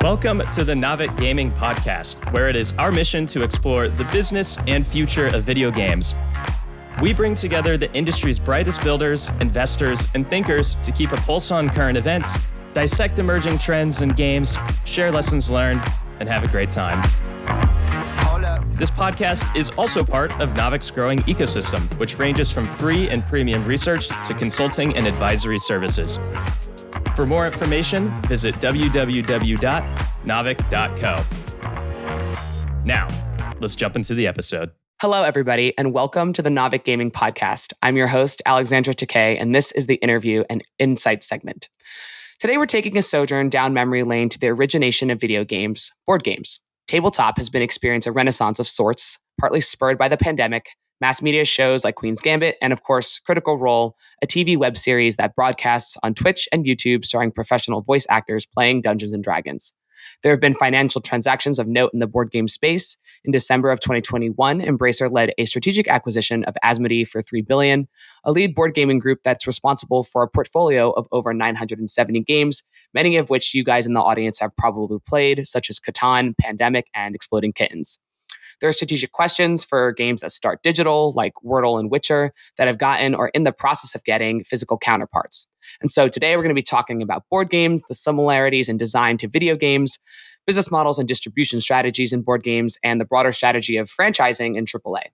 Welcome to the Naavik Gaming Podcast, where it is our mission to explore the business and future of video games. We bring together the industry's brightest builders, investors, and thinkers to keep a pulse on current events, dissect emerging trends in games, share lessons learned, and have a great time. This podcast is also part of Naavik's growing ecosystem, which ranges from free and premium research to consulting and advisory services. For more information, visit www.naavik.co. Now, let's jump into the episode. Hello, everybody, and welcome to the Naavik Gaming Podcast. I'm your host, Alexandra Takei, and this is the interview and insight segment. Today, we're taking a sojourn down memory lane to the origination of video games, board games. Tabletop has been experiencing a renaissance of sorts, partly spurred by the pandemic, mass media shows like Queen's Gambit, and of course, Critical Role, a TV web series that broadcasts on Twitch and YouTube starring professional voice actors playing Dungeons & Dragons. There have been financial transactions of note in the board game space. In December of 2021, Embracer led a strategic acquisition of Asmodee for $3 billion, a lead board gaming group that's responsible for a portfolio of over 970 games, many of which you guys in the audience have probably played, such as Catan, Pandemic, and Exploding Kittens. There are strategic questions for games that start digital, like Wordle and Witcher, that have gotten or in the process of getting physical counterparts. And so today we're going to be talking about board games, the similarities in design to video games, business models and distribution strategies in board games, and the broader strategy of franchising in AAA.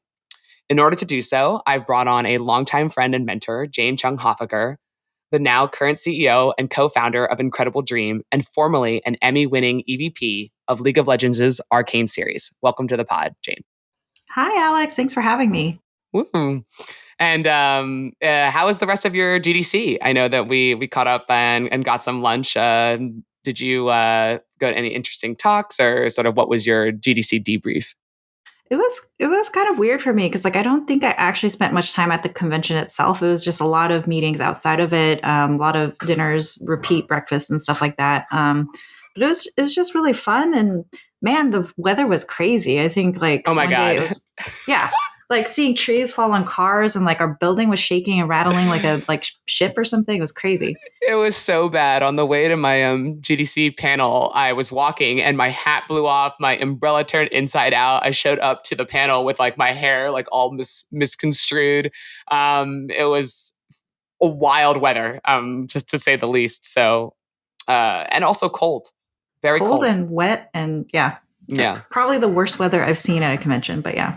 In order to do so, I've brought on a longtime friend and mentor, Chung Hoffaker, the now current CEO and co-founder of Incredible Dream, and formerly an Emmy-winning EVP of League of Legends' Arcane series. Welcome to the pod, Jane. Hi, Alex. Thanks for having me. Woo. And how was the rest of your GDC? I know that we caught up and got some lunch. Did you go to any interesting talks, or sort of what was your GDC debrief? It was kind of weird for me because I don't think I actually spent much time at the convention itself. It was just a lot of meetings outside of it, a lot of dinners, repeat breakfasts and stuff like that. But it was just really fun, and man, the weather was crazy. I think oh my God. Day it was, yeah. Seeing trees fall on cars, and our building was shaking and rattling like a ship or something. It was crazy. It was so bad. On the way to my GDC panel, I was walking and my hat blew off. My umbrella turned inside out. I showed up to the panel with my hair all misconstrued. It was a wild weather, just to say the least. So, and also cold, very cold and wet, and yeah. Probably the worst weather I've seen at a convention, but yeah.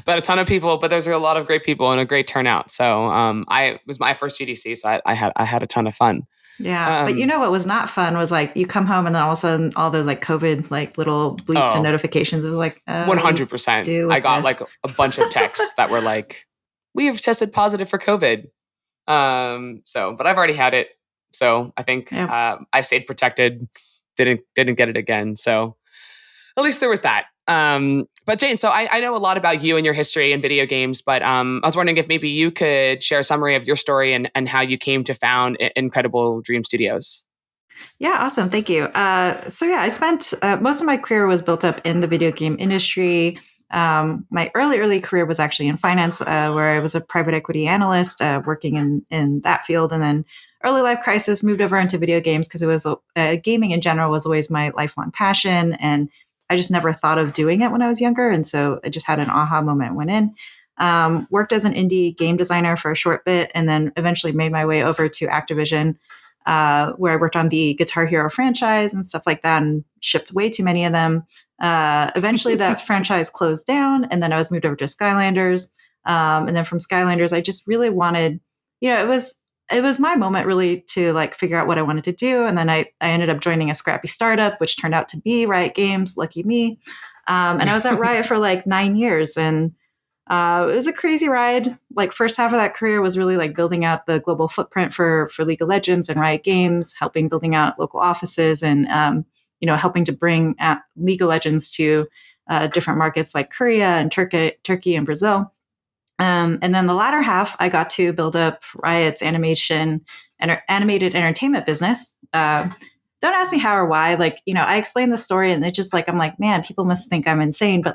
But a ton of people, but there's a lot of great people and a great turnout. So it was my first GDC, so I had a ton of fun. Yeah. But what was not fun was you come home and then all of a sudden all those COVID little bleeps and notifications. It was 100%. I got a bunch of texts that were we have tested positive for COVID. But I've already had it. So I think I stayed protected, didn't get it again. So at least there was that. But Jane, so I know a lot about you and your history in video games, but I was wondering if maybe you could share a summary of your story and how you came to found Incredible Dream Studios. Yeah, awesome. Thank you. I spent most of my career was built up in the video game industry. My early career was actually in finance, where I was a private equity analyst working in that field. And then early life crisis, moved over into video games because it was gaming in general was always my lifelong passion. And I just never thought of doing it when I was younger. And so I just had an aha moment, went in, worked as an indie game designer for a short bit, and then eventually made my way over to Activision, where I worked on the Guitar Hero franchise and stuff like that, and shipped way too many of them. Eventually that franchise closed down, and then I was moved over to Skylanders. And then from Skylanders, I just really wanted, it was my moment really to figure out what I wanted to do. And then I ended up joining a scrappy startup, which turned out to be Riot Games, lucky me. And I was at Riot for 9 years, and it was a crazy ride. First half of that career was really building out the global footprint for League of Legends and Riot Games, building out local offices, and helping to bring League of Legends to different markets like Korea and Turkey and Brazil. And then the latter half, I got to build up Riot's animated entertainment business. Don't ask me how or why. I explained the story, and it's just I'm man, people must think I'm insane. But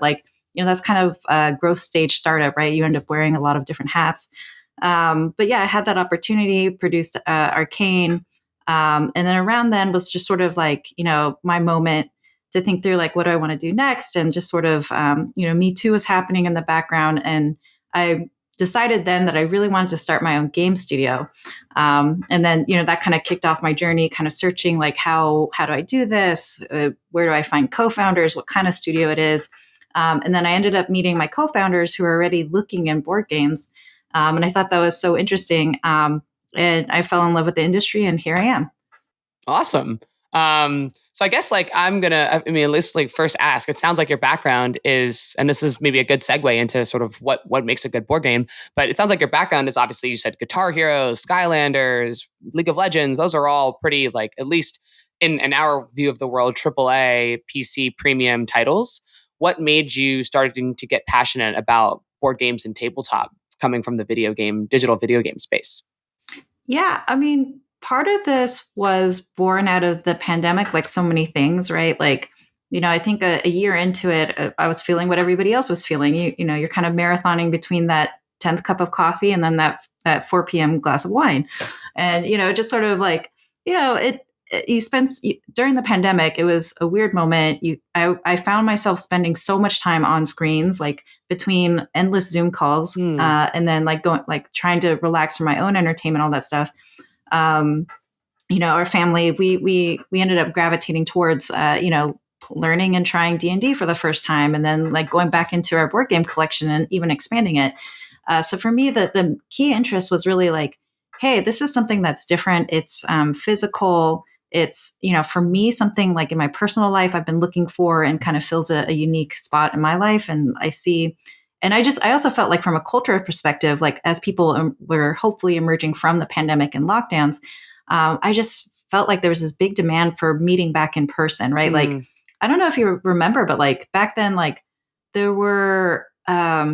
that's kind of a growth stage startup, right? You end up wearing a lot of different hats. But yeah, I had that opportunity, produced Arcane, And then around then was just sort of like, my moment to think through like, what do I want to do next? And just sort of, Me Too was happening in the background. And I decided then that I really wanted to start my own game studio. And then, that kind of kicked off my journey, kind of searching like, how do I do this? Where do I find co-founders? What kind of studio it is? And then I ended up meeting my co-founders who are already looking in board games. And I thought that was so interesting. And I fell in love with the industry, and here I am. Awesome. So I guess let's like first ask, it sounds like your background is, and this is maybe a good segue into sort of what makes a good board game, but it sounds like your background is obviously, you said Guitar Heroes, Skylanders, League of Legends. Those are all pretty, like, at least in our view of the world, AAA PC premium titles. What made you starting to get passionate about board games and tabletop coming from the digital video game space? Yeah, I mean, part of this was born out of the pandemic, like so many things, right? Like, I think a year into it, I was feeling what everybody else was feeling. You're kind of marathoning between that 10th cup of coffee and then that 4 p.m. glass of wine. And, just sort of like, during the pandemic, it was a weird moment. I found myself spending so much time on screens, like between endless Zoom calls, and then like trying to relax for my own entertainment, all that stuff. Our family, we ended up gravitating towards, learning and trying D&D for the first time, and then like going back into our board game collection and even expanding it. So for me, the key interest was really like, hey, this is something that's different. It's physical. It's, for me, something like in my personal life I've been looking for, and kind of fills a unique spot in my life. And I also felt like from a cultural perspective, like as people were hopefully emerging from the pandemic and lockdowns, I just felt like there was this big demand for meeting back in person, right? Like, I don't know if you remember, but like back then, like there were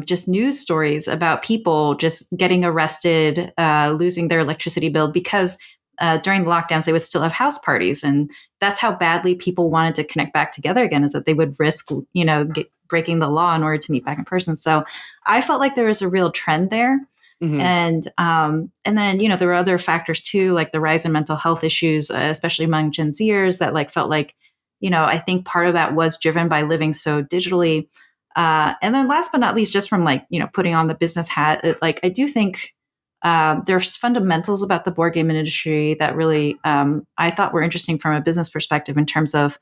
just news stories about people just getting arrested, losing their electricity bill because during the lockdowns, they would still have house parties. And that's how badly people wanted to connect back together again, is that they would risk, breaking the law in order to meet back in person. So I felt like there was a real trend there. Mm-hmm. And then, there were other factors too, like the rise in mental health issues, especially among Gen Zers, that like felt like, I think part of that was driven by living so digitally. And then last but not least, just from like, putting on the business hat, like I do think there's fundamentals about the board game industry that really I thought were interesting from a business perspective, in terms of,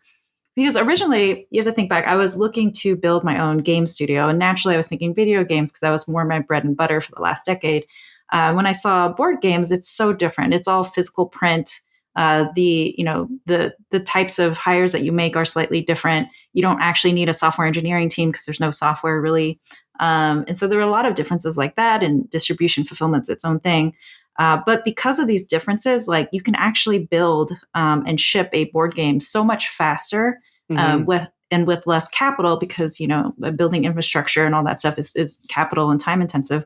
because originally, you have to think back, I was looking to build my own game studio, and naturally I was thinking video games because that was more my bread and butter for the last decade. When I saw board games, it's so different. It's all physical print. The types of hires that you make are slightly different. You don't actually need a software engineering team because there's no software really. And so there are a lot of differences like that, and distribution fulfillment's its own thing. But because of these differences, like you can actually build and ship a board game so much faster with less capital, because building infrastructure and all that stuff is capital and time intensive.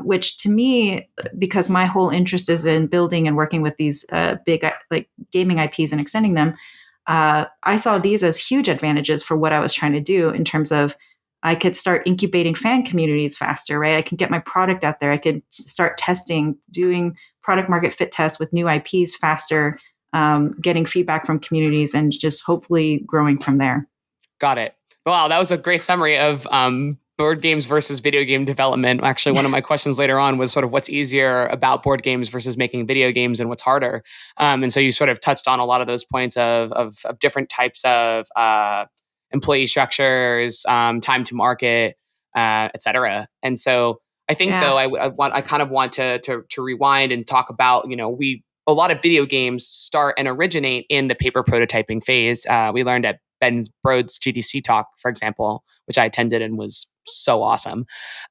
Which to me, because my whole interest is in building and working with these big like gaming IPs and extending them, I saw these as huge advantages for what I was trying to do, in terms of I could start incubating fan communities faster, right? I could get my product out there. I could start testing, doing product market fit tests with new IPs faster, getting feedback from communities, and just hopefully growing from there. Got it. Wow, that was a great summary of board games versus video game development. Actually, one of my questions later on was sort of what's easier about board games versus making video games, and what's harder. And so you sort of touched on a lot of those points of different types of employee structures, time to market, et cetera. And so I think though, I kind of want to rewind and talk about, a lot of video games start and originate in the paper prototyping phase. We learned at Ben Brode's GDC talk, for example, which I attended and was so awesome.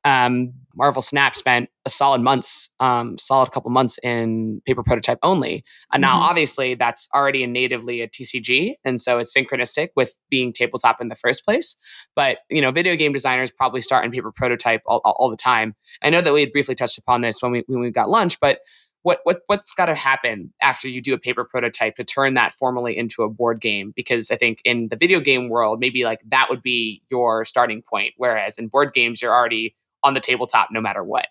Marvel Snap spent a solid couple months in paper prototype only. And now obviously that's already natively a TCG. And so it's synchronistic with being tabletop in the first place. But, video game designers probably start in paper prototype all the time. I know that we had briefly touched upon this when we got lunch, but what's got to happen after you do a paper prototype to turn that formally into a board game? Because I think in the video game world, maybe like that would be your starting point, whereas in board games, you're already on the tabletop no matter what.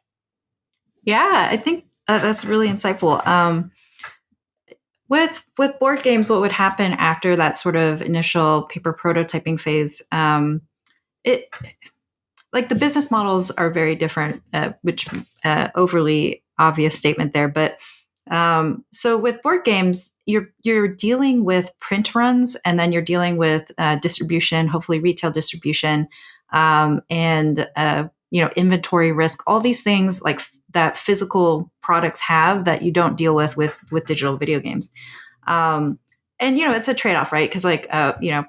Yeah, I think that's really insightful. with board games, what would happen after that sort of initial paper prototyping phase? It like the business models are very different, which overly obvious statement there. But so with board games, you're dealing with print runs, and then you're dealing with distribution, hopefully retail distribution, and inventory risk. All these things like that physical products have that you don't deal with digital video games. And it's a trade-off, right? Because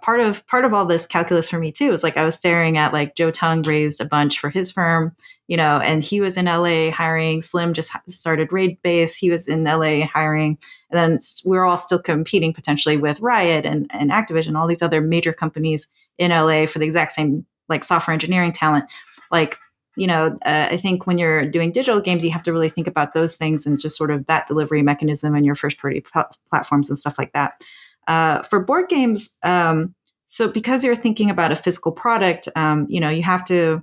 part of all this calculus for me too is like I was staring at like Joe Tung raised a bunch for his firm, and he was in LA hiring. Slim just started Raid Base. He was in LA hiring, and then we're all still competing potentially with Riot and Activision, all these other major companies in LA for the exact same like software engineering talent. Like, I think when you're doing digital games, you have to really think about those things and just sort of that delivery mechanism and your first party platforms and stuff like that. For board games, so because you're thinking about a physical product, you have to,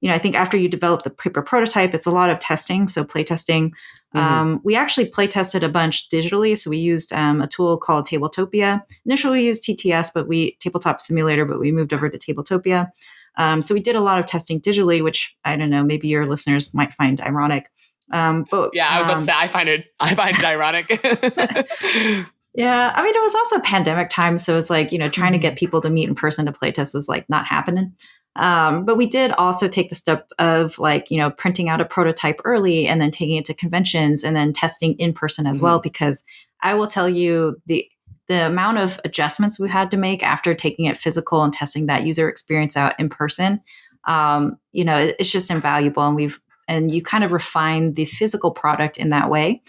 I think after you develop the paper prototype, it's a lot of testing. So play testing. We actually play tested a bunch digitally. So we used a tool called Tabletopia. Initially we used TTS, Tabletop Simulator, but we moved over to Tabletopia. So we did a lot of testing digitally, which I don't know, maybe your listeners might find ironic. But yeah, I was about to say, I find it ironic. Yeah. I mean, it was also pandemic time. So it's like, trying to get people to meet in person to play test was like not happening. But we did also take the step of like, printing out a prototype early and then taking it to conventions and then testing in person as well, because I will tell you the amount of adjustments we had to make after taking it physical and testing that user experience out in person, it's just invaluable. And you kind of refine the physical product in that way,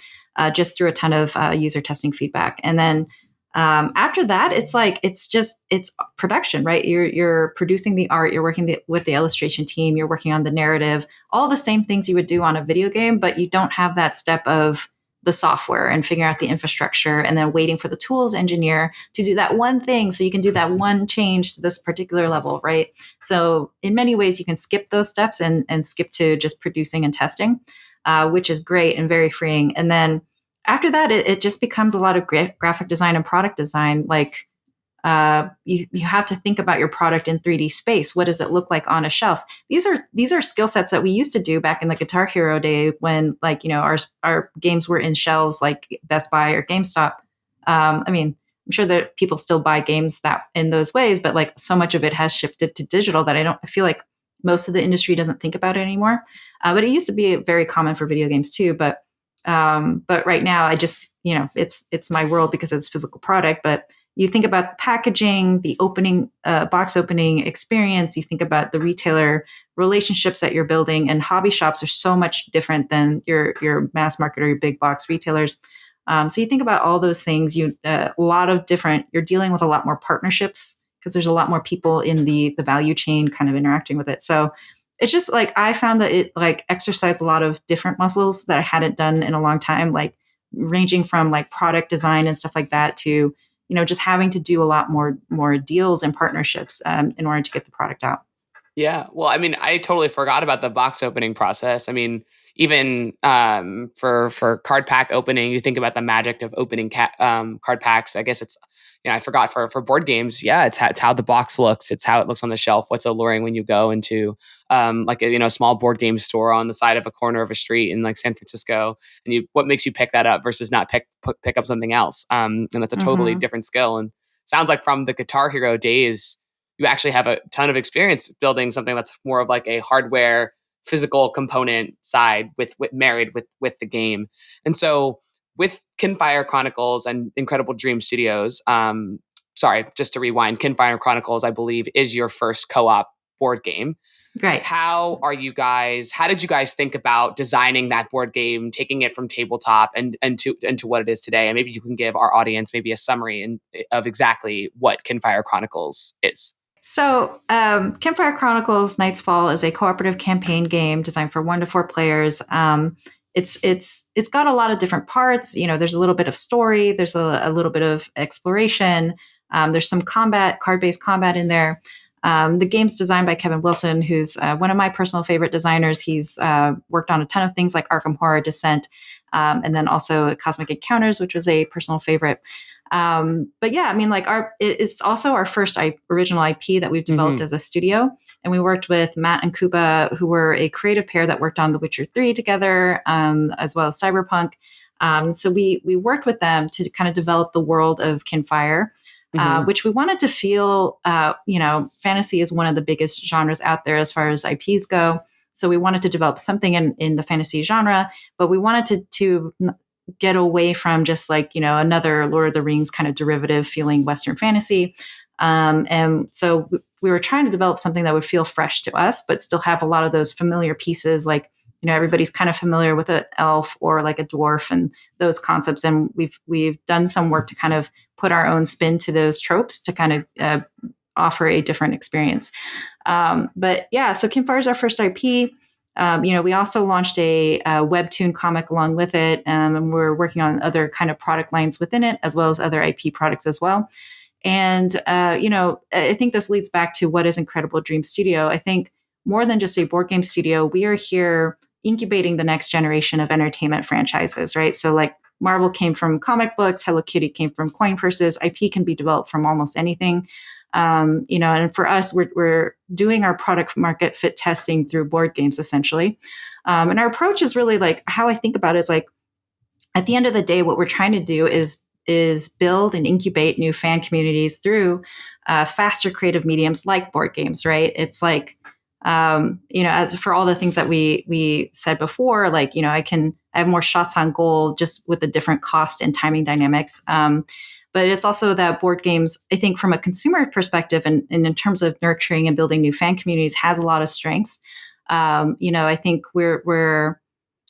just through a ton of user testing feedback. And then after that, it's production, right? You're producing the art, you're working with the illustration team, you're working on the narrative, all the same things you would do on a video game, but you don't have that step of the software and figuring out the infrastructure and then waiting for the tools engineer to do that one thing so you can do that one change to this particular level, right? So in many ways, you can skip those steps and skip to just producing and testing, which is great and very freeing. And then after that, it just becomes a lot of graphic design and product design. Like you have to think about your product in 3D space. What does it look like on a shelf? These are skill sets that we used to do back in the Guitar Hero day when our games were in shelves like Best Buy or GameStop. I mean, I'm sure that people still buy games that in those ways, but like so much of it has shifted to digital that I feel like most of the industry doesn't think about it anymore. But it used to be very common for video games too. But right now I just, it's my world because it's a physical product, but you think about the packaging, the opening, box opening experience. You think about the retailer relationships that you're building, and hobby shops are so much different than your mass market or your big box retailers. So you think about all those things. You're dealing with a lot more partnerships because there's a lot more people in the value chain kind of interacting with it. So it's just like, I found that it like exercised a lot of different muscles that I hadn't done in a long time, like ranging from like product design and stuff like that to, just having to do a lot more deals and partnerships in order to get the product out. Yeah. Well, I mean, I totally forgot about the box opening process. I mean, even for card pack opening, you think about the magic of opening card packs. I guess it's, I forgot for board games. Yeah, it's how the box looks. It's how it looks on the shelf. What's alluring when you go into a small board game store on the side of a corner of a street in like San Francisco, and what makes you pick that up versus not pick up something else. And that's a totally different skill. And sounds like from the Guitar Hero days, you actually have a ton of experience building something that's more of like a hardware physical component side with married with the game. And so with Kinfire Chronicles and Incredible Dream Studios, just to rewind, Kinfire Chronicles, I believe, is your first co-op board game. Right. How did you guys think about designing that board game, taking it from tabletop and to what it is today? And maybe you can give our audience maybe a summary of exactly what Kinfire Chronicles is. So, Kinfire Chronicles Night's Fall is a cooperative campaign game designed for 1 to 4 players. It's got a lot of different parts. There's a little bit of story. There's a little bit of exploration. There's some card-based combat in there. The game's designed by Kevin Wilson, who's one of my personal favorite designers. He's worked on a ton of things like Arkham Horror, Descent. and then also Cosmic Encounters, which was a personal favorite. But yeah, I mean, like it's also our first original IP that we've developed as a studio. And we worked with Matt and Kuba, who were a creative pair that worked on The Witcher 3 together, as well as Cyberpunk. So we worked with them to kind of develop the world of Kinfire, which we wanted to feel, fantasy is one of the biggest genres out there as far as IPs go. So we wanted to develop something in the fantasy genre, but we wanted to get away from just like, another Lord of the Rings kind of derivative feeling Western fantasy. And so we were trying to develop something that would feel fresh to us, but still have a lot of those familiar pieces. Like, everybody's kind of familiar with an elf or like a dwarf and those concepts. And we've done some work to kind of put our own spin to those tropes to kind of offer a different experience. But yeah, so Kinfire is our first IP. We also launched a webtoon comic along with it, and we're working on other kind of product lines within it, as well as other IP products as well. And, I think this leads back to what is Incredible Dream Studio. I think more than just a board game studio, we are here incubating the next generation of entertainment franchises, right? So like Marvel came from comic books, Hello Kitty came from coin purses, IP can be developed from almost anything. And for us, we're doing our product market fit testing through board games, essentially. And our approach is really like how I think about it is like, at the end of the day, what we're trying to do is build and incubate new fan communities through faster creative mediums like board games, right? It's like, as for all the things that we said before, like, I have more shots on goal just with the different cost and timing dynamics. But it's also that board games, I think from a consumer perspective and in terms of nurturing and building new fan communities has a lot of strengths. I think we're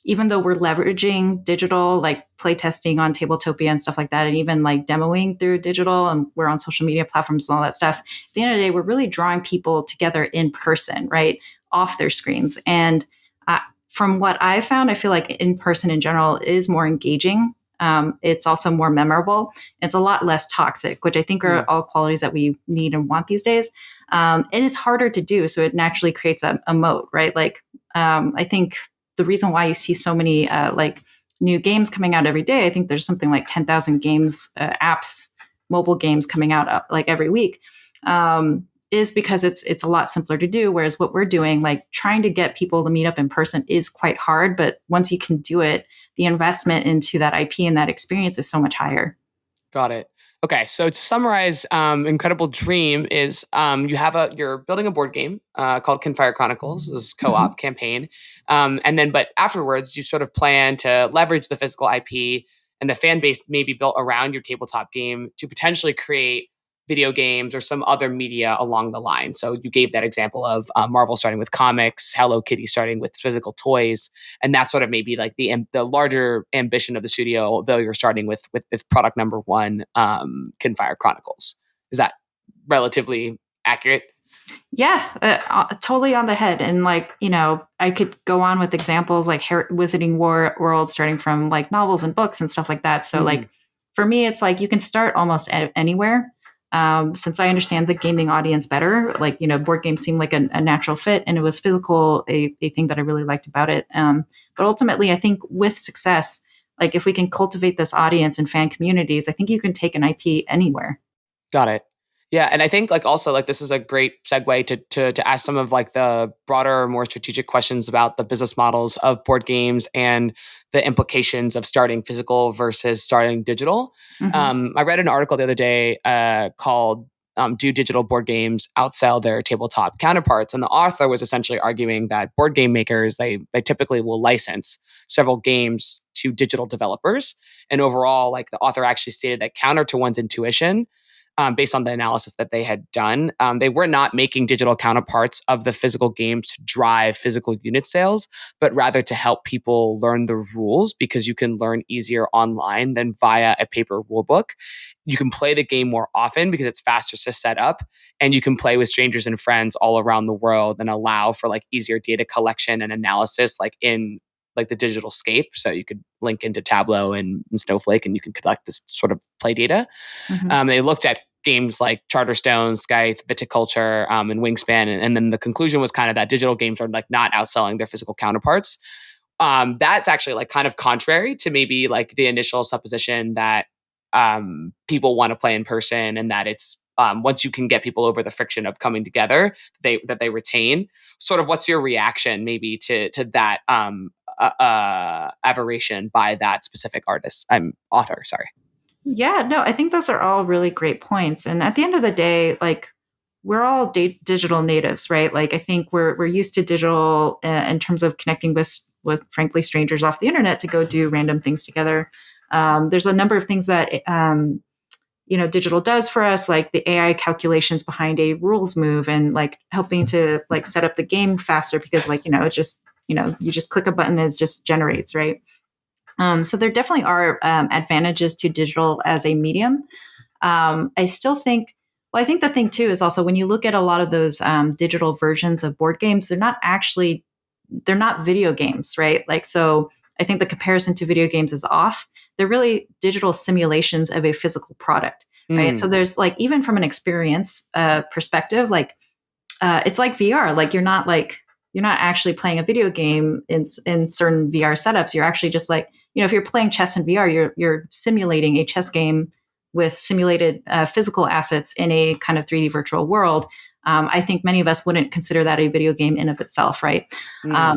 even though we're leveraging digital, like playtesting on Tabletopia and stuff like that, and even like demoing through digital, and we're on social media platforms and all that stuff. At the end of the day, we're really drawing people together in person, right, off their screens. And from what I found, I feel like in person in general is more engaging. It's also more memorable. It's a lot less toxic, which I think are all qualities that we need and want these days. And it's harder to do. So it naturally creates a moat, right? Like, I think the reason why you see so many like new games coming out every day, I think there's something like 10,000 games, apps, mobile games coming out like every week, is because it's a lot simpler to do. Whereas what we're doing, like trying to get people to meet up in person is quite hard. But once you can do it, the investment into that IP and that experience is so much higher. Got it. Okay, so to summarize, Incredible Dream is you're building a board game called Kinfire Chronicles. This is co-op campaign, but afterwards you sort of plan to leverage the physical IP and the fan base maybe built around your tabletop game to potentially create video games or some other media along the line. So you gave that example of Marvel starting with comics, Hello Kitty starting with physical toys, and that's sort of maybe like the larger ambition of the studio, though you're starting with product number one, Kinfire Chronicles. Is that relatively accurate? Yeah, totally on the head. And like, I could go on with examples like Wizarding World starting from like novels and books and stuff like that. So like, for me, it's like you can start almost anywhere. Since I understand the gaming audience better, like, board games seemed like a natural fit, and it was physical, a thing that I really liked about it. But ultimately, I think with success, like if we can cultivate this audience and fan communities, I think you can take an IP anywhere. Got it. Yeah, and I think like also like this is a great segue to ask some of like the broader, more strategic questions about the business models of board games and the implications of starting physical versus starting digital. I read an article the other day called "Do Digital Board Games Outsell Their Tabletop Counterparts?" And the author was essentially arguing that board game makers they typically will license several games to digital developers, and overall, like the author actually stated that counter to one's intuition. Based on the analysis that they had done, they were not making digital counterparts of the physical games to drive physical unit sales, but rather to help people learn the rules because you can learn easier online than via a paper rulebook. You can play the game more often because it's faster to set up, and you can play with strangers and friends all around the world and allow for like easier data collection and analysis like in like the digital scape. So you could link into Tableau and Snowflake and you can collect this sort of play data. They looked at games like Charterstone, Scythe, Viticulture, and Wingspan. And then the conclusion was kind of that digital games are like not outselling their physical counterparts. that's actually like kind of contrary to maybe like the initial supposition that people want to play in person, and that it's once you can get people over the friction of coming together, that they retain. Sort of, what's your reaction maybe to that aberration by that specific author? Sorry. Yeah, no, I think those are all really great points. And at the end of the day, like we're all digital natives, right? Like I think we're used to digital in terms of connecting with frankly strangers off the internet to go do random things together. There's a number of things that digital does for us, like the AI calculations behind a rules move, and like helping to like set up the game faster because like it just you just click a button and it just generates, right? So there definitely are advantages to digital as a medium. I still think, well, I think the thing too is also when you look at a lot of those digital versions of board games, they're not video games, right? Like, so I think the comparison to video games is off. They're really digital simulations of a physical product, right? So there's like, even from an experience perspective, like it's like VR. Like you're not actually playing a video game in certain VR setups. You're actually just like, if you're playing chess in VR, you're simulating a chess game with simulated physical assets in a kind of 3D virtual world. I think many of us wouldn't consider that a video game in of itself, right?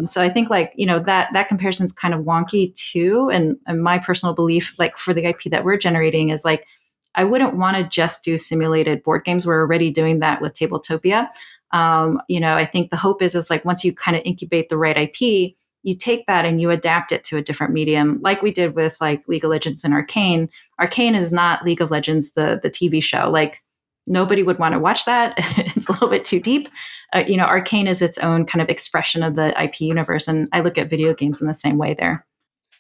So I think like that comparison is kind of wonky too. And my personal belief, like for the IP that we're generating, is like I wouldn't want to just do simulated board games. We're already doing that with Tabletopia. I think the hope is like once you kind of incubate the right IP, you take that and you adapt it to a different medium, like we did with like League of Legends and Arcane. Arcane is not League of Legends, the TV show. Like nobody would want to watch that. It's a little bit too deep. Arcane is its own kind of expression of the IP universe, and I look at video games in the same way there.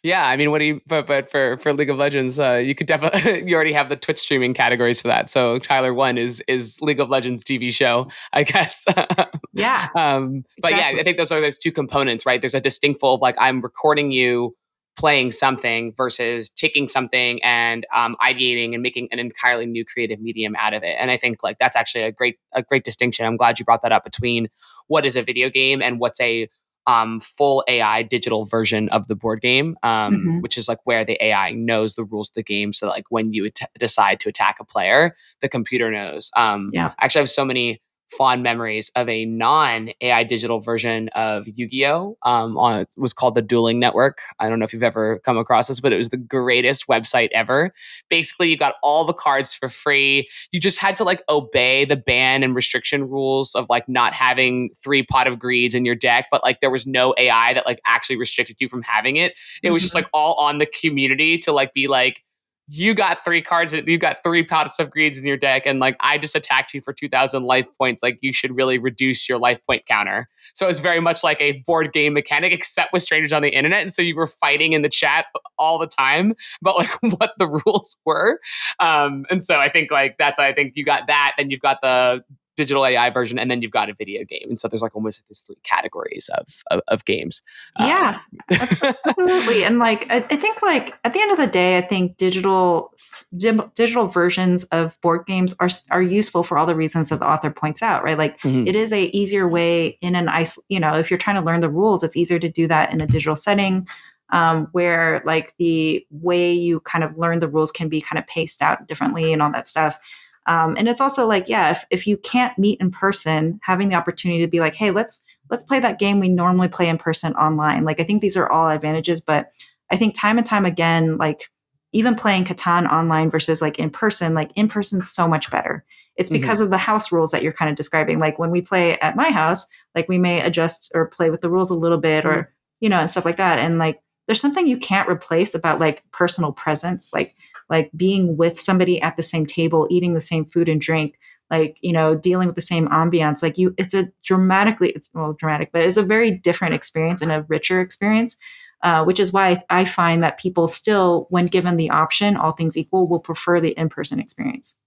Yeah, I mean, but for League of Legends, you could definitely, you already have the Twitch streaming categories for that. So Tyler 1 is League of Legends TV show, I guess. Yeah. But yeah, I think those two components, right? There's a distinctful of like, I'm recording you playing something versus taking something and ideating and making an entirely new creative medium out of it. And I think like that's actually a great distinction. I'm glad you brought that up between what is a video game and what's a full AI digital version of the board game, which is like where the AI knows the rules of the game. So like when you decide to attack a player, the computer knows. Yeah. Actually, I have so many fond memories of a non-AI digital version of Yu-Gi-Oh! It was called the Dueling Network. I don't know if you've ever come across this, but it was the greatest website ever. Basically, you got all the cards for free. You just had to like obey the ban and restriction rules of like not having 3 Pot of Greeds in your deck, but like there was no AI that like actually restricted you from having it. It was just like all on the community to like be like, you got 3 cards, you got 3 pots of greeds in your deck, and like I just attacked you for 2,000 life points. Like you should really reduce your life point counter. So it's very much like a board game mechanic, except with strangers on the internet. And so you were fighting in the chat all the time about like what the rules were. And so I think like I think you got that, and you've got the digital AI version, and then you've got a video game. And so there's like almost these 3 categories of games. Yeah, absolutely. And like, I think like at the end of the day, I think digital versions of board games are useful for all the reasons that the author points out, right? Like it is a easier way in if you're trying to learn the rules, it's easier to do that in a digital setting. Where like the way you kind of learn the rules can be kind of paced out differently and all that stuff. And it's also like, yeah, if you can't meet in person, having the opportunity to be like, hey, let's play that game we normally play in person online. Like, I think these are all advantages, but I think time and time again, like even playing Catan online versus like in person's so much better. It's because of the house rules that you're kind of describing. Like when we play at my house, like we may adjust or play with the rules a little bit or, and stuff like that. And like, there's something you can't replace about like personal presence, like being with somebody at the same table, eating the same food and drink, like, dealing with the same ambiance. Like it's dramatic, but it's a very different experience and a richer experience, which is why I find that people still, when given the option, all things equal, will prefer the in-person experience.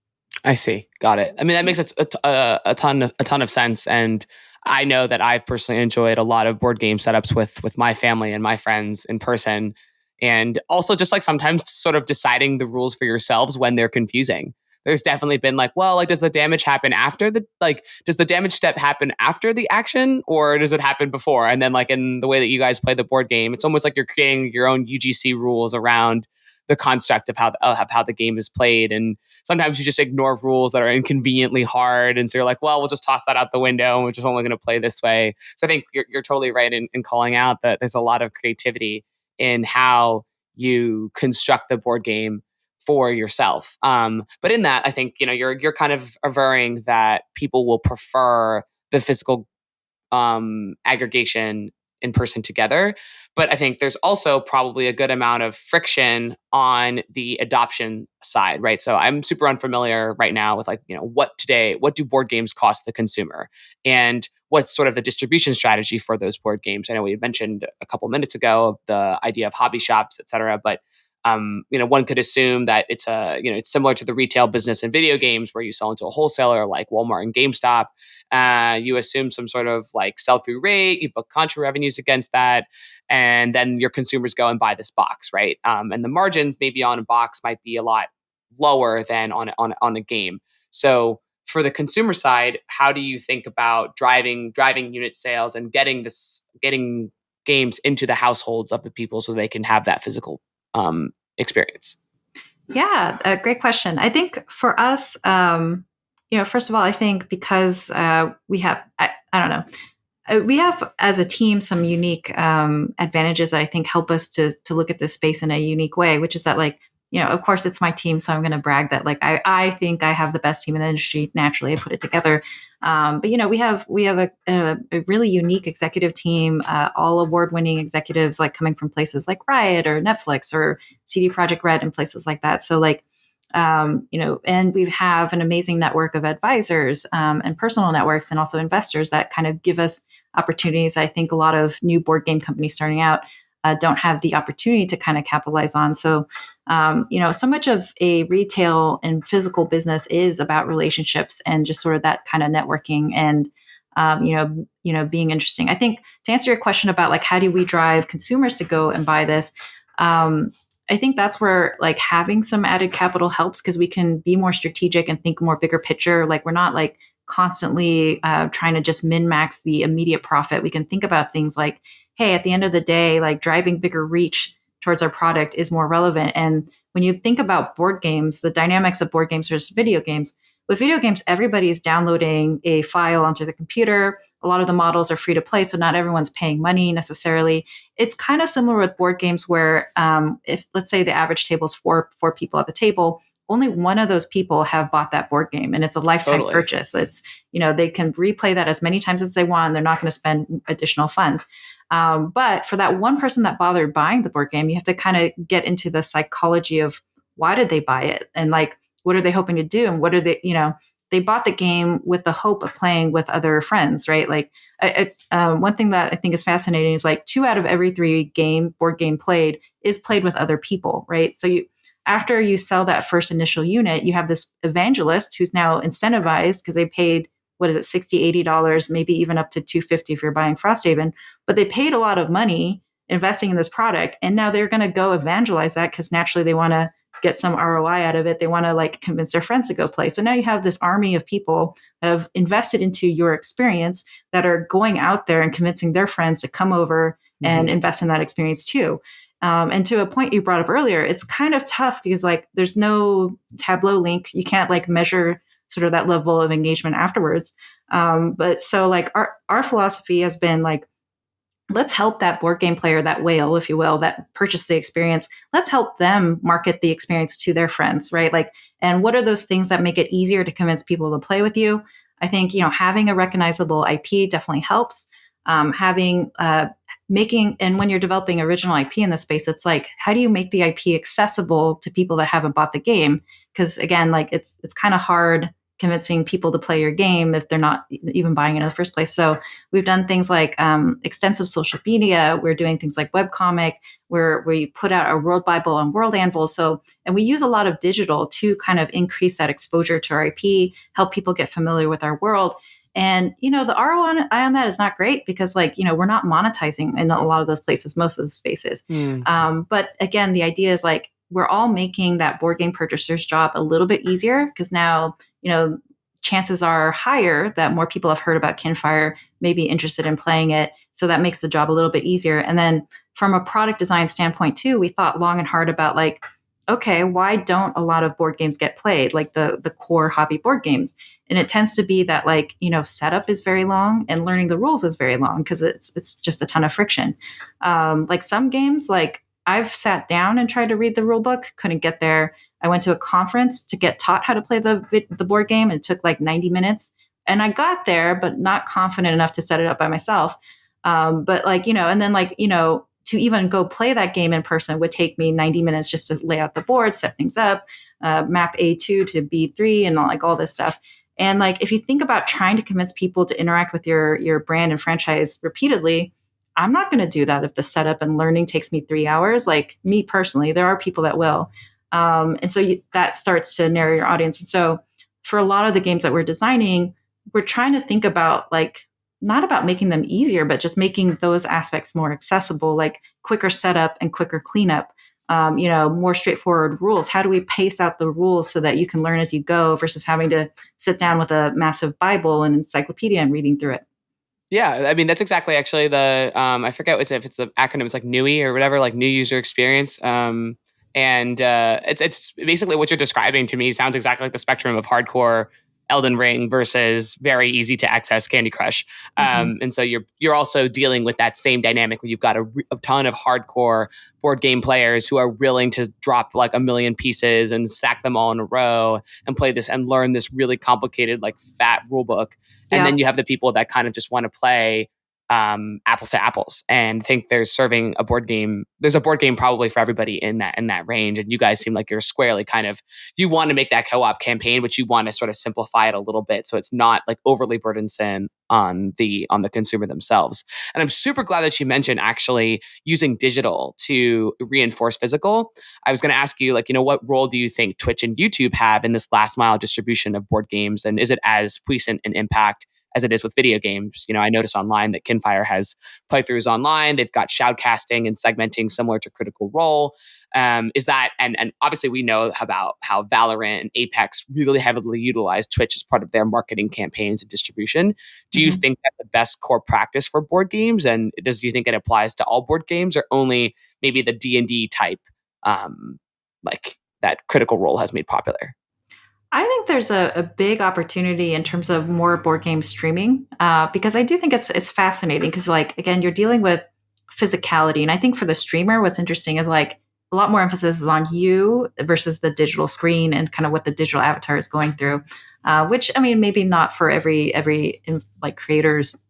I see. Got it. I mean, that makes a ton of sense. And I know that I've personally enjoyed a lot of board game setups with my family and my friends in person. And also just like sometimes sort of deciding the rules for yourselves when they're confusing. there's definitely been like, well, like, does the damage happen after does the damage step happen after the action, or does it happen before? And then like in the way that you guys play the board game, it's almost like you're creating your own UGC rules around the construct of how the game is played. And sometimes you just ignore rules that are inconveniently hard. And so you're like, well, we'll just toss that out the window and we're just only going to play this way. So I think you're totally right in calling out that there's a lot of creativity in how you construct the board game for yourself. But in that, I think, you're kind of averring that people will prefer the physical aggregation in person together. But I think there's also probably a good amount of friction on the adoption side, right? So I'm super unfamiliar right now with what do board games cost the consumer? And what's sort of the distribution strategy for those board games? I know we mentioned a couple minutes ago the idea of hobby shops, et cetera, but one could assume that it's it's similar to the retail business in video games where you sell into a wholesaler like Walmart and GameStop. You assume some sort of like sell-through rate, you book contra revenues against that, and then your consumers go and buy this box, right? And the margins maybe on a box might be a lot lower than on a game. So for the consumer side, how do you think about driving unit sales and getting games into the households of the people so they can have that physical experience? Yeah, a great question. I think for us, first of all, I think because we have, I don't know, we have as a team some unique advantages that I think help us to look at this space in a unique way, which is that of course it's my team, so I'm going to brag that I think I have the best team in the industry. Naturally, I put it together. But we have a really unique executive team, all award-winning executives coming from places like Riot or Netflix or CD Projekt Red and places like that. So and we have an amazing network of advisors and personal networks and also investors that kind of give us opportunities. I think a lot of new board game companies starting out don't have the opportunity to kind of capitalize on. So, so much of a retail and physical business is about relationships and just sort of that kind of networking and, being interesting. I think to answer your question about how do we drive consumers to go and buy this, I think that's where having some added capital helps because we can be more strategic and think more bigger picture. We're not constantly trying to just min-max the immediate profit. We can think about things like, hey, at the end of the day, driving bigger reach towards our product is more relevant. And when you think about board games, the dynamics of board games versus video games, with video games, everybody's downloading a file onto the computer. A lot of the models are free to play, so not everyone's paying money necessarily. It's kind of similar with board games where if, let's say, the average table is four people at the table, only one of those people have bought that board game, and it's a lifetime purchase. It's, they can replay that as many times as they want, and they're not going to spend additional funds. But for that one person that bothered buying the board game, you have to kind of get into the psychology of why did they buy it? And what are they hoping to do? And what are they, they bought the game with the hope of playing with other friends, right? One thing that I think is fascinating is 2 out of every 3 board game played is played with other people, right? So after you sell that first initial unit, you have this evangelist who's now incentivized because they paid, what is it, $60, $80, maybe even up to $250 if you're buying Frosthaven. But they paid a lot of money investing in this product. And now they're going to go evangelize that because naturally they want to get some ROI out of it. They want to convince their friends to go play. So now you have this army of people that have invested into your experience that are going out there and convincing their friends to come over and invest in that experience too. And to a point you brought up earlier, it's kind of tough because there's no Tableau link. You can't measure sort of that level of engagement afterwards. But so our philosophy has been let's help that board game player, that whale, if you will, that purchased the experience. Let's help them market the experience to their friends, right? And what are those things that make it easier to convince people to play with you? I think, having a recognizable IP definitely helps. And when you're developing original IP in the space, it's how do you make the IP accessible to people that haven't bought the game? Because again, it's kind of hard convincing people to play your game if they're not even buying it in the first place. So we've done things like extensive social media. We're doing things like webcomic, where we put out our World Bible and World Anvil. And we use a lot of digital to kind of increase that exposure to our IP, help people get familiar with our world. And, the ROI on that is not great because we're not monetizing in a lot of those places, most of the spaces. But again, the idea is we're all making that board game purchaser's job a little bit easier because now, chances are higher that more people have heard about Kinfire, may be interested in playing it. So that makes the job a little bit easier. And then from a product design standpoint too, we thought long and hard about like, okay, why don't a lot of board games get played, like the core hobby board games? And it tends to be that like, setup is very long and learning the rules is very long because it's just a ton of friction. Like some games, like I've sat down and tried to read the rule book, couldn't get there. I went to a conference to get taught how to play the board game. It took like 90 minutes. And I got there, but not confident enough to set it up by myself. But like, and then like, to even go play that game in person would take me 90 minutes just to lay out the board, set things up, map A2 to B3 and all this stuff. And like, if you think about trying to convince people to interact with your brand and franchise repeatedly, I'm not going to do that if the setup and learning takes me 3 hours. Like me personally, there are people that will. And so that starts to narrow your audience. And so for a lot of the games that we're designing, we're trying to think about like, not about making them easier, but just making those aspects more accessible, like quicker setup and quicker cleanup, more straightforward rules. How do we pace out the rules so that you can learn as you go versus having to sit down with a massive Bible and encyclopedia and reading through it? Yeah, I mean, that's exactly actually the, I forget if it's the acronym, it's like NUI or whatever, like new user experience. And it's basically what you're describing to me sounds exactly like the spectrum of hardcore Elden Ring versus very easy to access Candy Crush. And so you're also dealing with that same dynamic where you've got a ton of hardcore board game players who are willing to drop like a million pieces and stack them all in a row and play this and learn this really complicated like fat rule book. And then you have the people that kind of just want to play apples to apples and think there's serving a board game. There's a board game probably for everybody in that range. And you guys seem like you're squarely kind of, you want to make that co-op campaign, but you want to sort of simplify it a little bit so it's not like overly burdensome on the consumer themselves. And I'm super glad that you mentioned actually using digital to reinforce physical. I was going to ask you, like, what role do you think Twitch and YouTube have in this last mile distribution of board games? And is it as puissant an impact as it is with video games? I notice online that Kinfire has playthroughs online. They've got shoutcasting and segmenting similar to Critical Role. Is that, and obviously we know about how Valorant and Apex really heavily utilize Twitch as part of their marketing campaigns and distribution. Do you think that's the best core practice for board games? And do you think it applies to all board games or only maybe the D&D type, like that Critical Role has made popular? I think there's a big opportunity in terms of more board game streaming because I do think it's fascinating because, like, again, you're dealing with physicality. And I think for the streamer, what's interesting is like a lot more emphasis is on you versus the digital screen and kind of what the digital avatar is going through, which, I mean, maybe not for every like creator's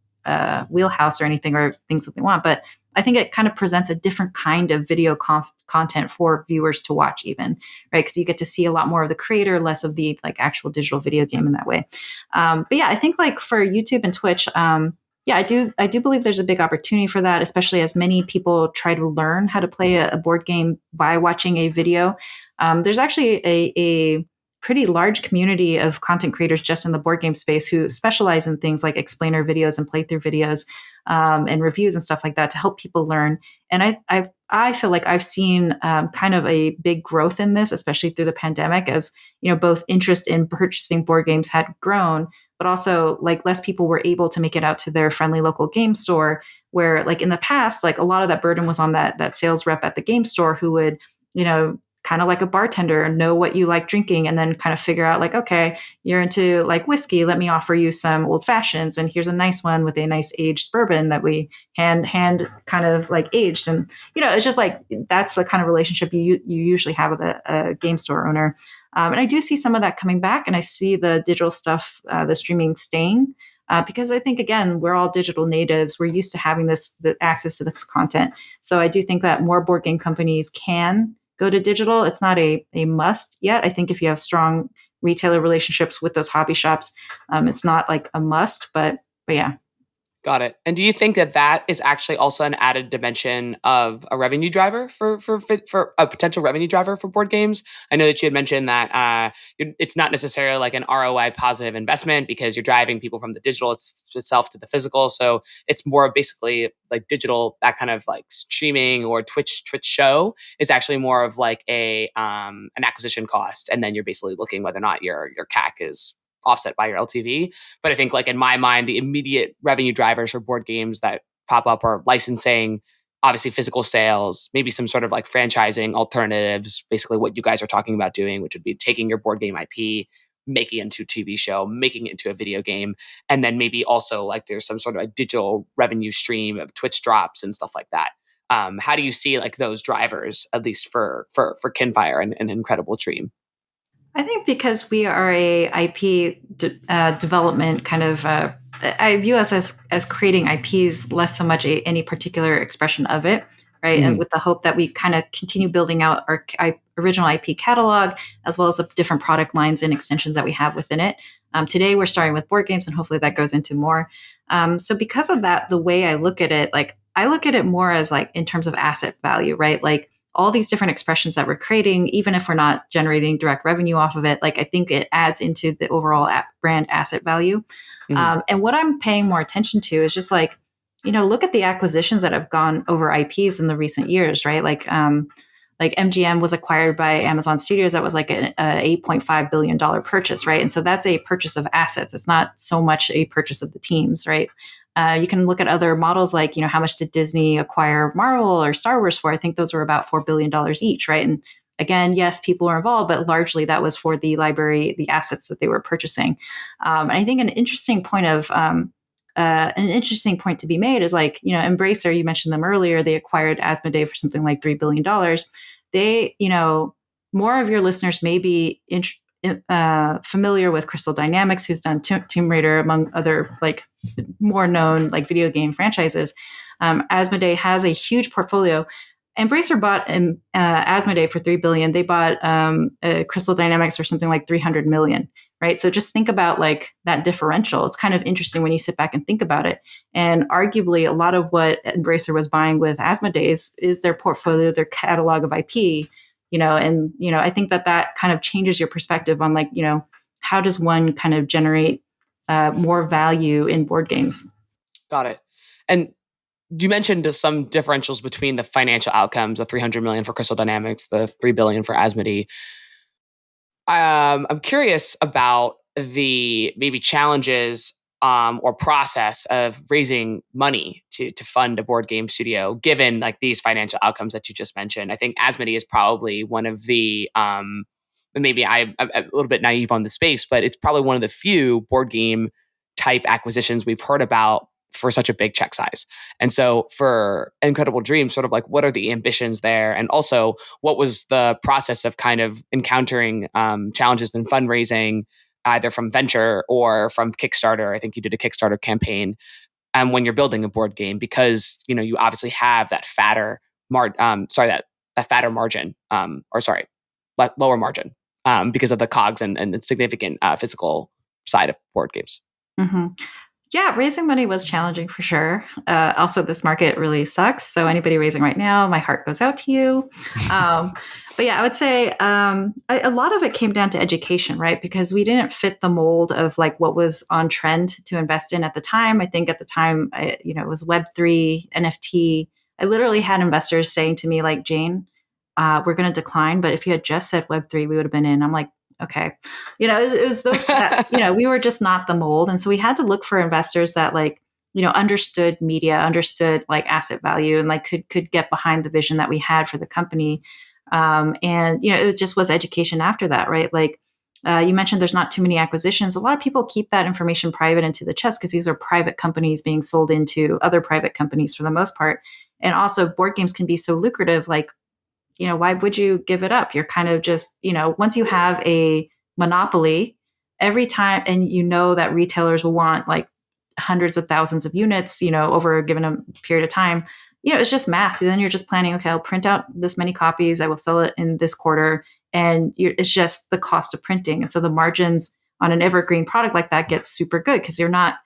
wheelhouse or anything or things that they want, but I think it kind of presents a different kind of video content for viewers to watch even, right? Because you get to see a lot more of the creator, less of the like actual digital video game in that way. But yeah, I think like for YouTube and Twitch, I do believe there's a big opportunity for that, especially as many people try to learn how to play a board game by watching a video. There's actually a pretty large community of content creators just in the board game space who specialize in things like explainer videos and playthrough videos and reviews and stuff like that to help people learn. And I feel like I've seen kind of a big growth in this, especially through the pandemic, as both interest in purchasing board games had grown, but also like less people were able to make it out to their friendly local game store. Where like in the past, like a lot of that burden was on that sales rep at the game store who would kind of like a bartender, know what you like drinking and then kind of figure out like, okay, you're into like whiskey. Let me offer you some old fashions. And here's a nice one with a nice aged bourbon that we hand kind of like aged. And, it's just like, that's the kind of relationship you usually have with a game store owner. And I do see some of that coming back, and I see the digital stuff, the streaming staying. Because I think, again, we're all digital natives. We're used to having the access to this content. So I do think that more board game companies can go to digital. It's not a must yet. I think if you have strong retailer relationships with those hobby shops, it's not like a must, but yeah. Got it. And do you think that that is actually also an added dimension of a revenue driver for a potential revenue driver for board games? I know that you had mentioned that it's not necessarily like an ROI positive investment because you're driving people from the digital itself to the physical. So it's more basically like digital, that kind of like streaming or Twitch show is actually more of like a an acquisition cost, and then you're basically looking whether or not your CAC is offset by your LTV. But I think like in my mind, the immediate revenue drivers for board games that pop up are licensing, obviously physical sales, maybe some sort of like franchising alternatives, basically what you guys are talking about doing, which would be taking your board game IP, making it into a TV show, making it into a video game. And then maybe also like there's some sort of a digital revenue stream of Twitch drops and stuff like that. How do you see like those drivers, at least for Kinfire and Incredible Dream? I think because we are a IP development kind of, I view us as creating IPs, less so much any particular expression of it, right? Mm-hmm. And with the hope that we kind of continue building out our original IP catalog, as well as the different product lines and extensions that we have within it. Today, we're starting with board games, and hopefully that goes into more. So because of that, the way I look at it, like I look at it more as like in terms of asset value, right? Like all these different expressions that we're creating, even if we're not generating direct revenue off of it, like I think it adds into the overall brand asset value. Mm-hmm. And what I'm paying more attention to is just like, look at the acquisitions that have gone over IPs in the recent years, right? Like MGM was acquired by Amazon Studios. That was like a $8.5 billion purchase, right? And so that's a purchase of assets. It's not so much a purchase of the teams, right? You can look at other models like, how much did Disney acquire Marvel or Star Wars for? I think those were about $4 billion each, right? And again, yes, people were involved, but largely that was for the library, the assets that they were purchasing. And I think an interesting point to be made is like, Embracer, you mentioned them earlier, they acquired Asmodee for something like $3 billion. They, more of your listeners may be familiar with Crystal Dynamics, who's done Tomb Raider, among other like more known like video game franchises. Asmodee has a huge portfolio. Embracer bought Asmodee for $3 billion. They bought Crystal Dynamics for something like $300 million. Right. So just think about like that differential. It's kind of interesting when you sit back and think about it. And arguably, a lot of what Embracer was buying with Asmodee is their portfolio, their catalog of IP. I think that kind of changes your perspective on like, how does one kind of generate more value in board games? Got it. And you mentioned some differentials between the financial outcomes, the $300 million for Crystal Dynamics, the $3 billion for Asmodee. I'm curious about the maybe challenges or process of raising money to fund a board game studio, given like these financial outcomes that you just mentioned. I think Asmodee is probably one of the maybe I'm a little bit naive on the space, but it's probably one of the few board game type acquisitions we've heard about for such a big check size. And so for Incredible Dream, sort of like what are the ambitions there? And also what was the process of kind of encountering challenges in fundraising, either from venture or from Kickstarter? I think you did a Kickstarter campaign when you're building a board game, because you obviously have that fatter that fatter margin, lower margin because of the COGS and the significant physical side of board games. Mm-hmm. Yeah, raising money was challenging for sure. Also, this market really sucks. So anybody raising right now, my heart goes out to you. But yeah, I would say a lot of it came down to education, right? Because we didn't fit the mold of like what was on trend to invest in at the time. I think at the time, it was Web3, NFT. I literally had investors saying to me like, Jane, we're going to decline. But if you had just said Web3, we would have been in. I'm like, okay. It was those that, we were just not the mold. And so we had to look for investors that like, understood media, understood like asset value, and like could get behind the vision that we had for the company. It just was education after that, right? Like you mentioned, there's not too many acquisitions. A lot of people keep that information private into the chest because these are private companies being sold into other private companies for the most part. And also board games can be so lucrative, like, why would you give it up? You're kind of just, once you have a monopoly every time, and that retailers will want like hundreds of thousands of units, over a given period of time, it's just math. And then you're just planning, okay, I'll print out this many copies. I will sell it in this quarter. And it's just the cost of printing. And so the margins on an evergreen product like that gets super good because you're not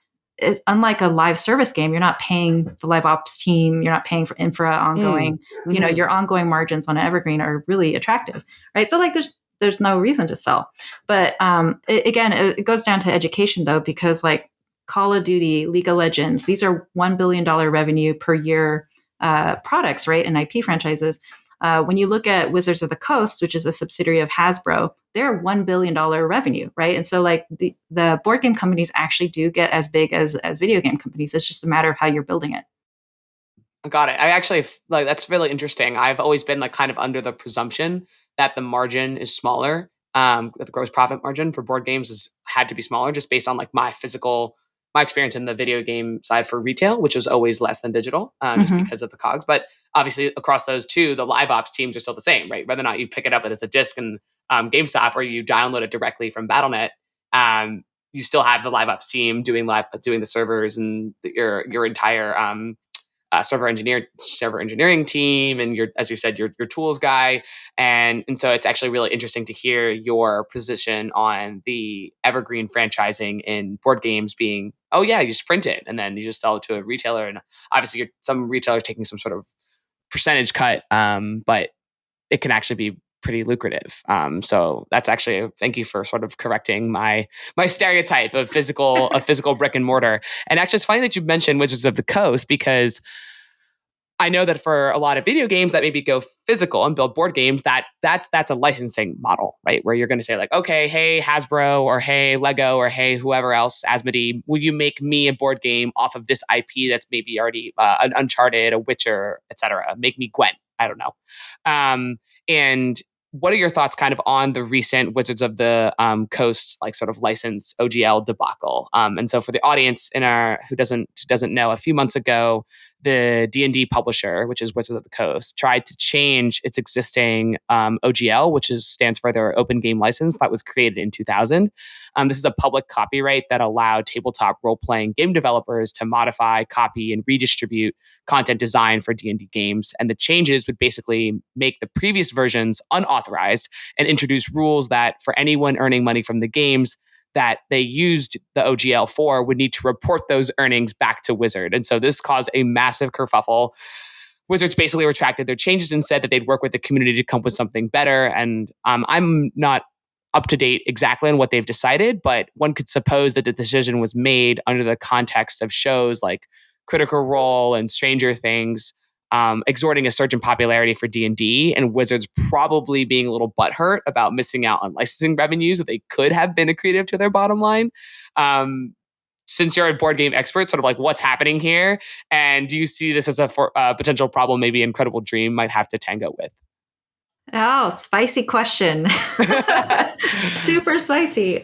unlike a live service game, you're not paying the live ops team, you're not paying for infra ongoing. Your ongoing margins on an evergreen are really attractive, right? So like there's no reason to sell. But it goes down to education though, because like Call of Duty, League of Legends, these are $1 billion revenue per year products, right? And IP franchises. When you look at Wizards of the Coast, which is a subsidiary of Hasbro, they're $1 billion revenue, right? And so like the board game companies actually do get as big as video game companies. It's just a matter of how you're building it. Got it. I actually like that's really interesting. I've always been like kind of under the presumption that the margin is smaller. That the gross profit margin for board games had to be smaller just based on like my experience in the video game side for retail, which was always less than digital, just because of the COGS. But obviously across those two, the live ops teams are still the same, right? Whether or not you pick it up as a disc in GameStop or you download it directly from Battle.net, you still have the live ops team doing the servers and your entire server engineering team, and as you said, your tools guy, and so it's actually really interesting to hear your position on the evergreen franchising in board games being, oh yeah, you just print it and then you just sell it to a retailer, and obviously some retailers taking some sort of percentage cut, but it can actually be pretty lucrative. So that's actually, thank you for sort of correcting my stereotype of physical brick and mortar. And actually, it's funny that you mentioned Wizards of the Coast, because I know that for a lot of video games that maybe go physical and build board games, that's a licensing model, right? Where you're going to say like, okay, hey Hasbro, or hey Lego, or hey whoever else, Asmodee, will you make me a board game off of this IP that's maybe already an Uncharted, a Witcher, etc. Make me Gwent. I don't know. And what are your thoughts kind of on the recent Wizards of the Coast, like sort of license OGL debacle? And so for the audience who doesn't know, a few months ago, the D&D publisher, which is Wizards of the Coast, tried to change its existing OGL, which stands for their Open Game License that was created in 2000. This is a public copyright that allowed tabletop role-playing game developers to modify, copy, and redistribute content designed for D&D games. And the changes would basically make the previous versions unauthorized and introduce rules that for anyone earning money from the games that they used the OGL for would need to report those earnings back to Wizard. And so this caused a massive kerfuffle. Wizards basically retracted their changes and said that they'd work with the community to come up with something better. And I'm not up to date exactly on what they've decided, but one could suppose that the decision was made under the context of shows like Critical Role and Stranger Things, exhorting a surge in popularity for D&D, and Wizards probably being a little butthurt about missing out on licensing revenues that they could have been accretive to their bottom line. Since you're a board game expert, sort of like what's happening here, and do you see this as a potential problem maybe Incredible Dream might have to tango with? Oh, spicy question. Super spicy.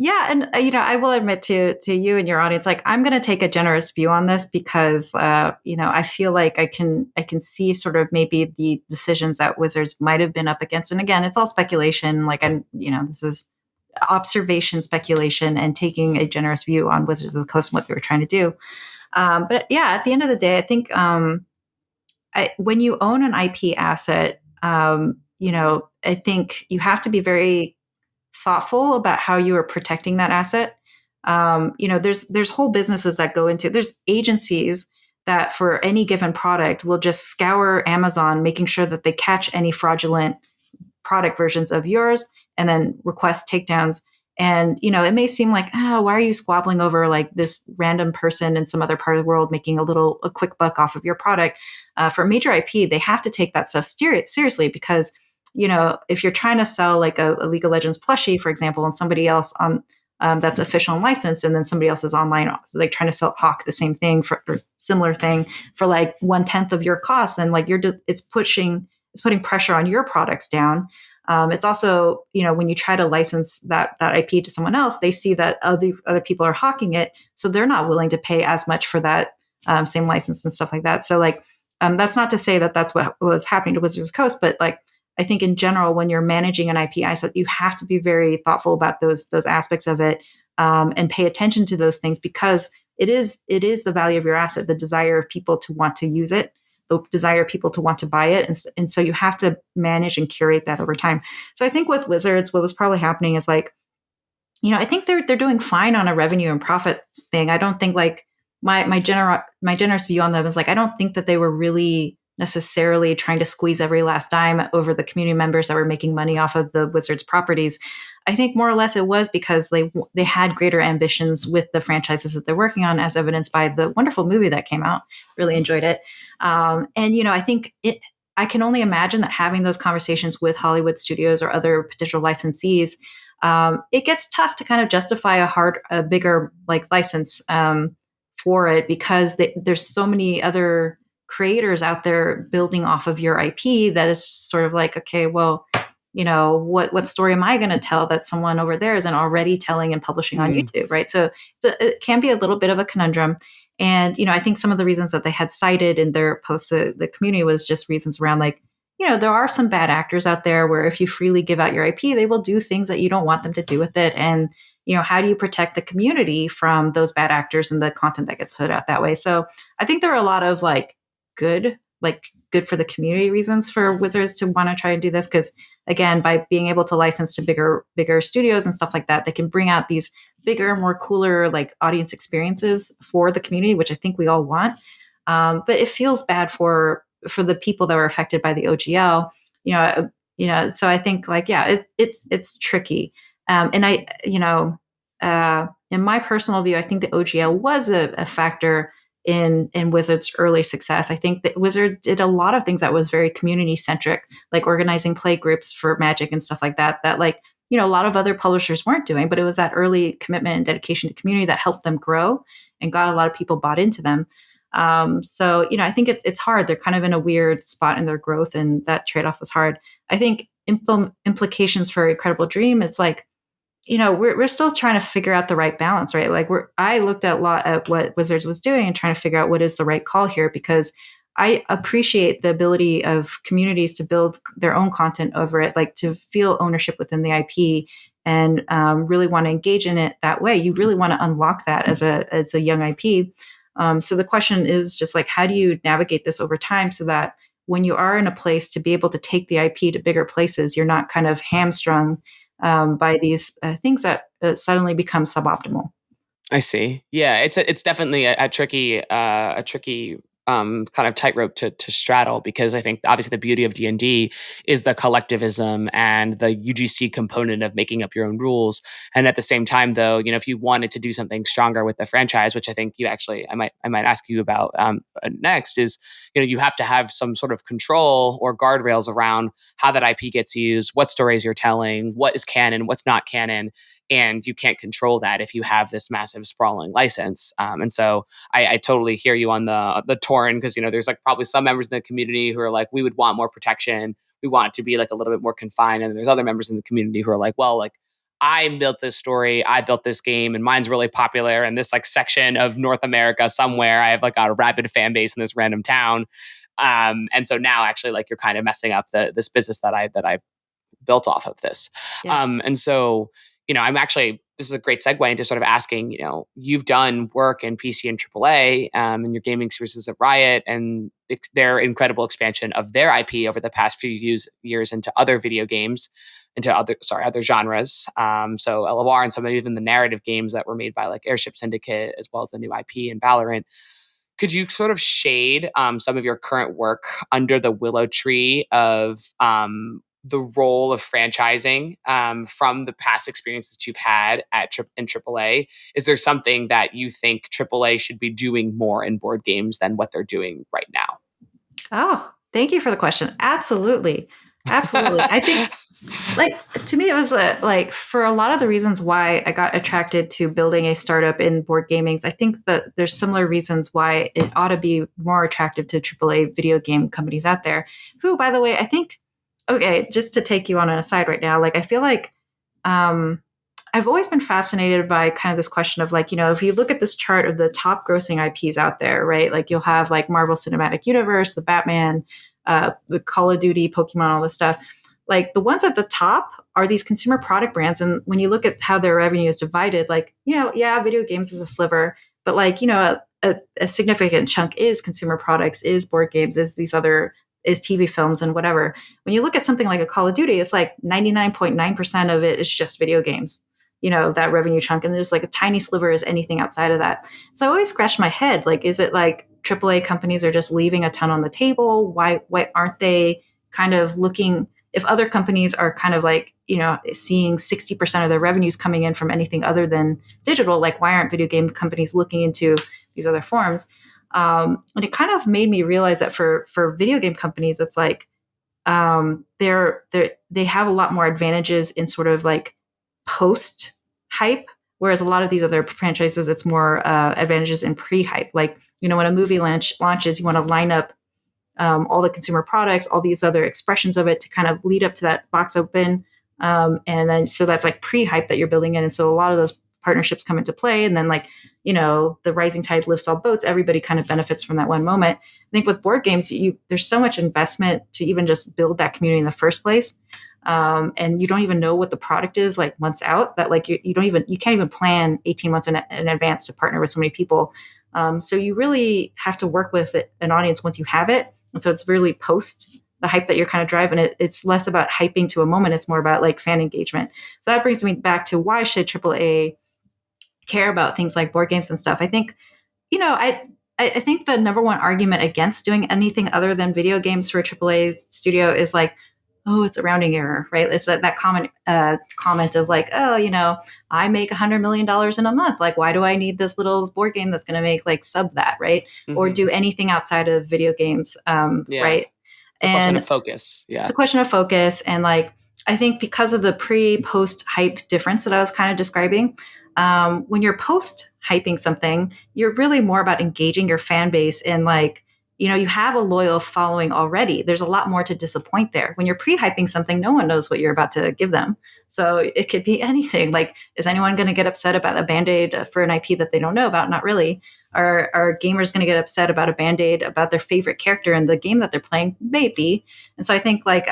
Yeah, and I will admit to you and your audience, like I'm going to take a generous view on this because I feel like I can see sort of maybe the decisions that Wizards might have been up against, and again, it's all speculation. Like this is observation, speculation, and taking a generous view on Wizards of the Coast and what they were trying to do. But yeah, at the end of the day, I think when you own an IP asset, I think you have to be very thoughtful about how you are protecting that asset. There's whole businesses that go into, there's agencies that for any given product will just scour Amazon, making sure that they catch any fraudulent product versions of yours and then request takedowns. And, it may seem like, why are you squabbling over like this random person in some other part of the world making a quick buck off of your product? For major IP, they have to take that stuff seriously because, if you're trying to sell like a League of Legends plushie, for example, and somebody else on that's official and licensed, and then somebody else is online, so like trying to hawk the same thing or similar thing for like 1/10 of your costs, and like it's putting pressure on your products down. It's also, when you try to license that IP to someone else, they see that other people are hawking it, so they're not willing to pay as much for that same license and stuff like that. So like that's not to say that that's what was happening to Wizards of the Coast, but like I think in general, when you're managing an IP asset, you have to be very thoughtful about those aspects of it and pay attention to those things because it is the value of your asset, the desire of people to want to use it, the desire of people to want to buy it. And so you have to manage and curate that over time. So I think with Wizards, what was probably happening is like, I think they're doing fine on a revenue and profits thing. I don't think like my generous view on them is like I don't think that they were really necessarily trying to squeeze every last dime over the community members that were making money off of the Wizards properties. I think more or less it was because they had greater ambitions with the franchises that they're working on, as evidenced by the wonderful movie that came out. Really enjoyed it, and I think it. I can only imagine that having those conversations with Hollywood studios or other potential licensees, it gets tough to kind of justify a bigger like license for it because there's so many other creators out there building off of your IP that is sort of like, okay, well, what story am I going to tell that someone over there isn't already telling and publishing on YouTube, right? So it can be a little bit of a conundrum. And, I think some of the reasons that they had cited in their posts to the community was just reasons around like, there are some bad actors out there where if you freely give out your IP, they will do things that you don't want them to do with it. And, how do you protect the community from those bad actors and the content that gets put out that way? So I think there are a lot of good for the community reasons for Wizards to want to try and do this. Cause again, by being able to license to bigger studios and stuff like that, they can bring out these bigger, more cooler, like audience experiences for the community, which I think we all want. But it feels bad for the people that were affected by the OGL, so I think it's tricky. And in my personal view, I think the OGL was a factor in Wizards' early success. I think that Wizard did a lot of things that was very community centric, like organizing play groups for Magic and stuff like that, that a lot of other publishers weren't doing, but it was that early commitment and dedication to community that helped them grow and got a lot of people bought into them. So, I think it's hard. They're kind of in a weird spot in their growth, and that trade-off was hard. I think implications for Incredible Dream, it's like, we're still trying to figure out the right balance, right? Like I looked at a lot at what Wizards was doing and trying to figure out what is the right call here, because I appreciate the ability of communities to build their own content over it, like to feel ownership within the IP and really want to engage in it that way. You really want to unlock that as a young IP. So the question is just like, how do you navigate this over time so that when you are in a place to be able to take the IP to bigger places, you're not kind of hamstrung by these things that suddenly become suboptimal. I see. Yeah, it's definitely a tricky kind of tightrope to straddle, because I think obviously the beauty of D&D is the collectivism and the UGC component of making up your own rules. And at the same time, though, if you wanted to do something stronger with the franchise, which I think I might ask you about next, is you have to have some sort of control or guardrails around how that IP gets used, what stories you're telling, what is canon, what's not canon. And you can't control that if you have this massive sprawling license. And so I totally hear you on the torn, because there's like probably some members in the community who are like, we would want more protection, we want it to be like a little bit more confined, and there's other members in the community who are like, well, like I built this story, I built this game, and mine's really popular in this like section of North America somewhere. I have like a rabid fan base in this random town, and so now actually like you're kind of messing up this business that I built off of this. Yeah. And so this is a great segue into sort of asking, you've done work in PC and AAA, and your gaming experiences at Riot and their incredible expansion of their IP over the past few years into other video games, into other genres. So LOR and some of even the narrative games that were made by like Airship Syndicate, as well as the new IP in Valorant. Could you sort of shade some of your current work under the willow tree of the role of franchising from the past experience that you've had in AAA? Is there something that you think AAA should be doing more in board games than what they're doing right now? Oh, thank you for the question. Absolutely. I think to me, it was for a lot of the reasons why I got attracted to building a startup in board gaming. I think that there's similar reasons why it ought to be more attractive to AAA video game companies out there, who, by the way, I think, okay, just to take you on an aside right now, I feel like I've always been fascinated by kind of this question of if you look at this chart of the top grossing IPs out there, right? Like you'll have like Marvel Cinematic Universe, the Batman, the Call of Duty, Pokemon, all this stuff. Like the ones at the top are these consumer product brands. And when you look at how their revenue is divided, video games is a sliver, but a significant chunk is consumer products, is board games, is TV films and whatever. When you look at something like a Call of Duty, it's like 99.9% of it is just video games. that revenue chunk, and there's like a tiny sliver is anything outside of that. So I always scratch my head, like, is it like AAA companies are just leaving a ton on the table? Why aren't they kind of looking, if other companies are kind of like, seeing 60% of their revenues coming in from anything other than digital, like why aren't video game companies looking into these other forms? And it kind of made me realize that for video game companies, it's like they have a lot more advantages in sort of like post hype, whereas a lot of these other franchises, it's more advantages in pre-hype. Like, when a movie launches, you want to line up all the consumer products, all these other expressions of it to kind of lead up to that box open. And then, so that's like pre-hype that you're building in. And so a lot of those partnerships come into play. And then like, the rising tide lifts all boats. Everybody kind of benefits from that one moment. I think with board games, there's so much investment to even just build that community in the first place. And you don't even know what the product is like months out, that like you can't even plan 18 months in advance to partner with so many people. So you really have to work with an audience once you have it. And so it's really post the hype that you're kind of driving it. It's less about hyping to a moment. It's more about like fan engagement. So that brings me back to why should AAA care about things like board games and stuff? I think, I think the number one argument against doing anything other than video games for a AAA studio is like, oh, it's a rounding error, right? It's that common comment of like, oh, I make $100 million in a month. Like, why do I need this little board game that's going to make like sub that, right? Mm-hmm. Or do anything outside of video games, right? It's a question of focus. Yeah, it's a question of focus. And like, I think because of the pre-post hype difference that I was kind of describing, when you're post hyping something, you're really more about engaging your fan base and like, you have a loyal following already. There's a lot more to disappoint there. When you're pre-hyping something, no one knows what you're about to give them. So it could be anything. Like, is anyone going to get upset about a Band-Aid for an IP that they don't know about? Not really. Are gamers going to get upset about a Band-Aid about their favorite character in the game that they're playing? Maybe. And so I think like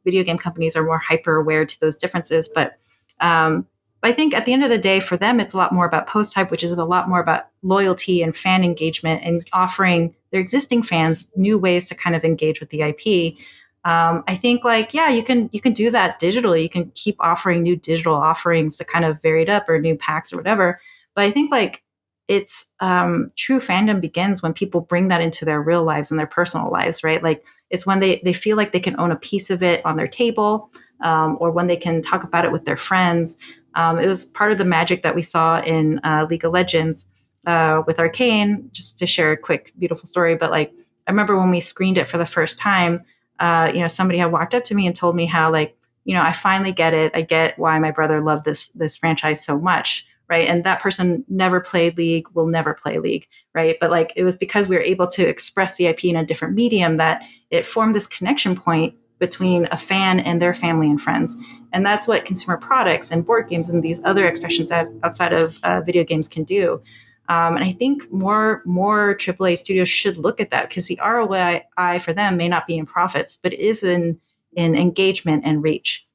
video game companies are more hyper aware to those differences. But I think at the end of the day, for them, it's a lot more about post-hype, which is a lot more about loyalty and fan engagement and offering their existing fans new ways to kind of engage with the IP. I think like, yeah, you can do that digitally. You can keep offering new digital offerings to kind of vary it up, or new packs or whatever. But I think like it's true fandom begins when people bring that into their real lives and their personal lives, right? Like it's when they feel like they can own a piece of it on their table, or when they can talk about it with their friends. It was part of the magic that we saw in League of Legends with Arcane, just to share a quick, beautiful story. But like, I remember when we screened it for the first time, somebody had walked up to me and told me how like, I finally get it. I get why my brother loved this franchise so much. Right. And that person never played League, will never play League. Right. But like, it was because we were able to express the IP in a different medium that it formed this connection point between a fan and their family and friends. And that's what consumer products and board games and these other expressions outside of video games can do. And I think more AAA studios should look at that, because the ROI for them may not be in profits, but it is in engagement and reach.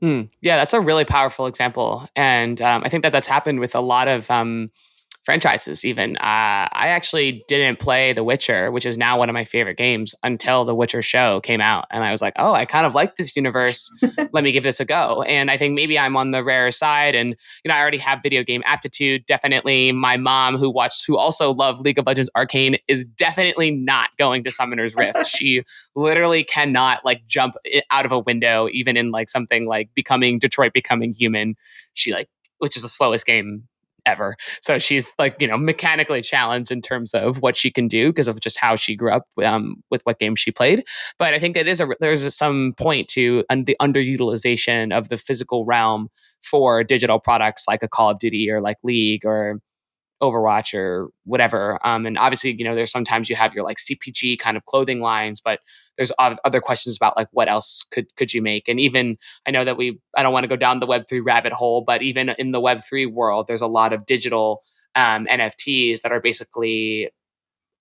Yeah, that's a really powerful example. And I think that's happened with a lot of franchises even. I actually didn't play The Witcher, which is now one of my favorite games, until The Witcher show came out. And I was like, oh, I kind of like this universe. Let me give this a go. And I think maybe I'm on the rare side. And, I already have video game aptitude. Definitely my mom, who also loved League of Legends Arcane, is definitely not going to Summoner's Rift. She literally cannot like jump out of a window, even in like something like Detroit Becoming Human. Which is the slowest game ever. So she's like, mechanically challenged in terms of what she can do because of just how she grew up with what games she played. But I think there's some point to the underutilization of the physical realm for digital products like a Call of Duty or like League or Overwatch or whatever. And obviously, there's sometimes you have your like CPG kind of clothing lines, but there's other questions about like what else could you make? And even I know that I don't want to go down the Web3 rabbit hole, but even in the Web3 world, there's a lot of digital NFTs that are basically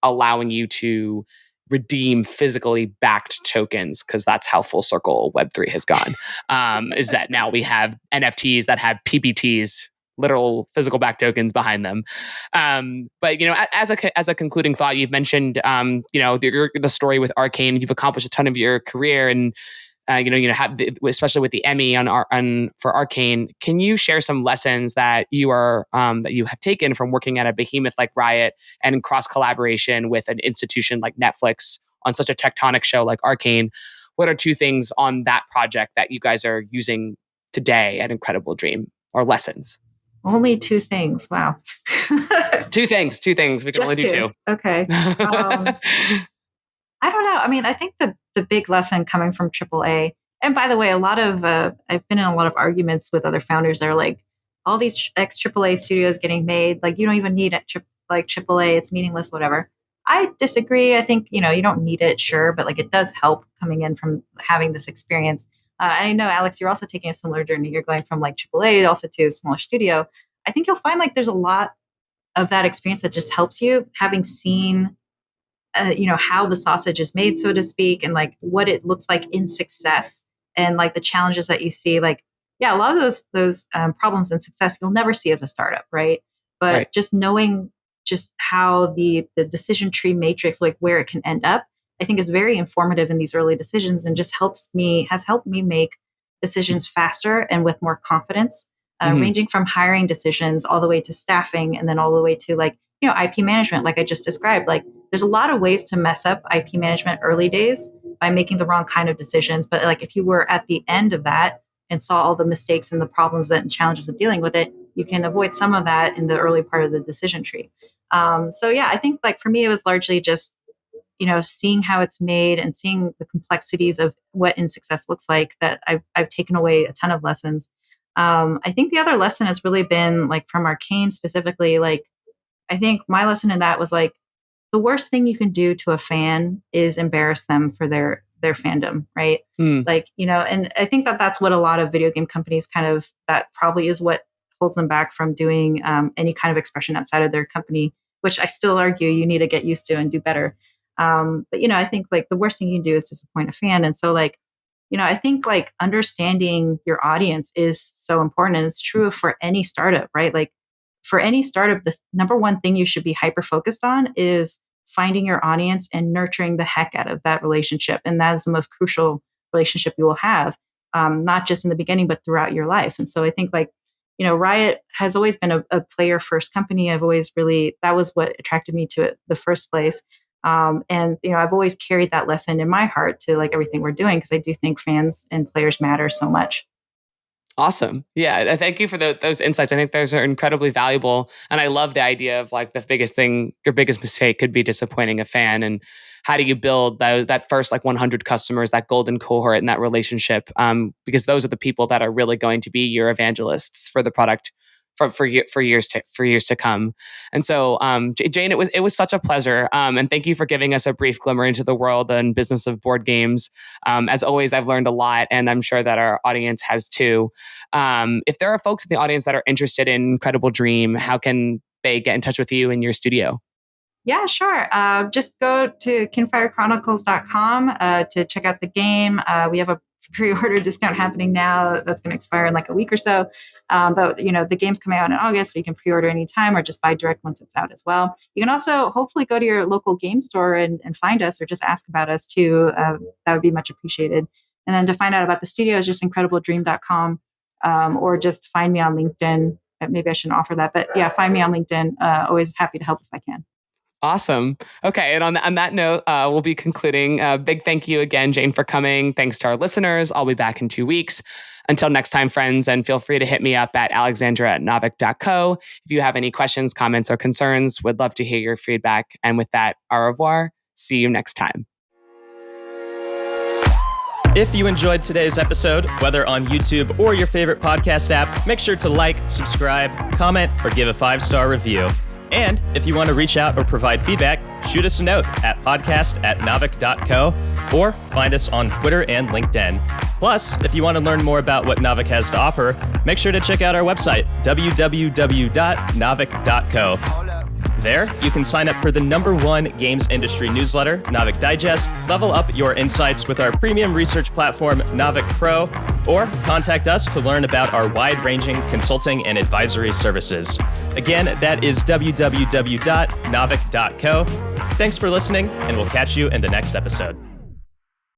allowing you to redeem physically backed tokens, because that's how full circle Web3 has gone. Is that now we have NFTs that have PBTs, literal physical back tokens behind them. But as a concluding thought, you've mentioned the story with Arcane. You've accomplished a ton of your career, and especially with the Emmy for Arcane. Can you share some lessons that you have taken from working at a behemoth like Riot and cross collaboration with an institution like Netflix on such a tectonic show like Arcane? What are 2 things on that project that you guys are using today at Incredible Dream, or lessons? Only 2 things. Wow. 2 things. We can Just only do 2. Okay. I don't know. I mean, I think the big lesson coming from AAA, and by the way, I've been in a lot of arguments with other founders that are like, all these ex-AAA studios getting made, like you don't even need it, like AAA, it's meaningless, whatever. I disagree. I think, you don't need it, sure, but like it does help coming in from having this experience. I know, Alex, you're also taking a similar journey. You're going from like AAA also to a smaller studio. I think you'll find like there's a lot of that experience that just helps you, having seen how the sausage is made, so to speak, and like what it looks like in success, and like the challenges that you see. Like, yeah, a lot of those problems in success you'll never see as a startup, right? But right. Just knowing just how the decision tree matrix, like where it can end up, I think is very informative in these early decisions, and just has helped me make decisions faster and with more confidence, ranging from hiring decisions all the way to staffing, and then all the way to like, IP management, like I just described. Like there's a lot of ways to mess up IP management early days by making the wrong kind of decisions. But like if you were at the end of that and saw all the mistakes and the problems and challenges of dealing with it, you can avoid some of that in the early part of the decision tree. So yeah, I think like for me, it was largely just, seeing how it's made and seeing the complexities of what in success looks like, that I've taken away a ton of lessons. I think the other lesson has really been like from Arcane specifically, like, I think my lesson in that was like, the worst thing you can do to a fan is embarrass them for their fandom, right? Like, and I think that's what a lot of video game companies that probably is what holds them back from doing any kind of expression outside of their company, which I still argue you need to get used to and do better. But, I think like the worst thing you can do is disappoint a fan. And so like, I think like understanding your audience is so important, and it's true for any startup, right? Like for any startup, the number one thing you should be hyper focused on is finding your audience and nurturing the heck out of that relationship. And that is the most crucial relationship you will have, not just in the beginning, but throughout your life. And so I think like, Riot has always been a player first company. That was what attracted me to it the first place. And, I've always carried that lesson in my heart to like everything we're doing, because I do think fans and players matter so much. Awesome. Yeah. Thank you for those insights. I think those are incredibly valuable. And I love the idea of like the biggest thing, your biggest mistake could be disappointing a fan. And how do you build that first like 100 customers, that golden cohort and that relationship? Because those are the people that are really going to be your evangelists for the product for years to come. And so, Jane, it was such a pleasure. And thank you for giving us a brief glimmer into the world and business of board games. As always, I've learned a lot, and I'm sure that our audience has too. If there are folks in the audience that are interested in Incredible Dream, how can they get in touch with you in your studio? Yeah, sure. Just go to kinfirechronicles.com to check out the game. We have a pre-order discount happening now that's going to expire in like a week or so. But the game's coming out in August, so you can pre-order anytime or just buy direct once it's out as well. You can also hopefully go to your local game store and find us, or just ask about us too. That would be much appreciated. And then to find out about the studio is just incredibledream.com, or just find me on LinkedIn. Maybe I shouldn't offer that, but yeah, find me on LinkedIn. Always happy to help if I can. Awesome. Okay. And on that note, we'll be concluding. Big thank you again, Jane, for coming. Thanks to our listeners. I'll be back in 2 weeks. Until next time, friends, and feel free to hit me up at alexandra@naavik.co. If you have any questions, comments, or concerns, would love to hear your feedback. And with that, au revoir. See you next time. If you enjoyed today's episode, whether on YouTube or your favorite podcast app, make sure to like, subscribe, comment, or give a 5-star review. And if you want to reach out or provide feedback, shoot us a note at podcast@naavik.co, or find us on Twitter and LinkedIn. Plus, if you want to learn more about what Naavik has to offer, make sure to check out our website, www.naavik.co. There, you can sign up for the #1 games industry newsletter, Naavik Digest, level up your insights with our premium research platform, Naavik Pro, or contact us to learn about our wide-ranging consulting and advisory services. Again, that is www.naavik.co. Thanks for listening, and we'll catch you in the next episode.